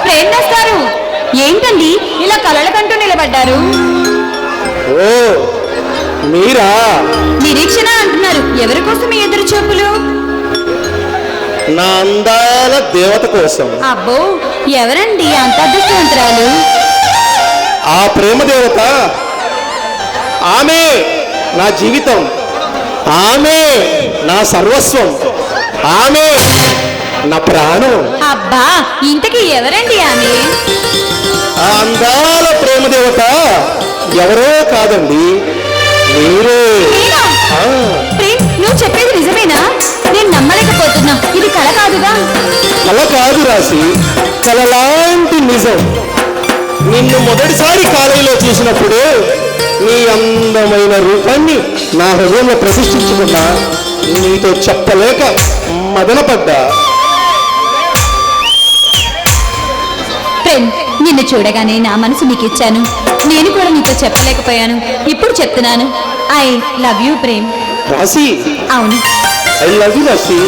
ప్రేమిస్తారు ఏంటండి ఇలా కలల కంటూ నిలబడ్డారు? ఓ మీరా? నిరీక్షణ అంటున్నారు. ఎవరి కోసం ఈ ఎదురు చూపులు? నా అందాల దేవత కోసం. అబ్బో, ఎవరండి అంత అదృష్టవంతురాలు? ఆ ప్రేమ దేవత, ఆమె నా జీవితం, ఆమె నా సర్వస్వం, ఆమె నా ప్రాణం. అబ్బా, ఇంతకీ ఎవరండి ఆమె? ఆ అందాల ప్రేమ దేవత ఎవరో కాదండి, మీరే. నేనా? ఆ, ప్రేమ్, నువ్వు చెప్పేది నిజమేనా? నేను నమ్మలేకపోతున్నా. ఇది కల కాదుగా? కల కాదు రాసి, కలలాంటి నిజం. నిన్ను మొదటిసారి కాలేజీలో చూసినప్పుడు నీ అందమైన రూపాన్ని నా హృదయంలో ప్రతిష్ఠించుకున్నా, నీతో చెప్పలేక మదనపడ్డా. ప్రేమ్, నిన్ను చూడగానే నా మనసు నీకు ఇచ్చాను. నేను కూడా నీతో చెప్పలేకపోయాను. ఇప్పుడు చెప్తున్నాను. I love you Prem. రాసి, అవును. ఐ లవ్ యు రాసి.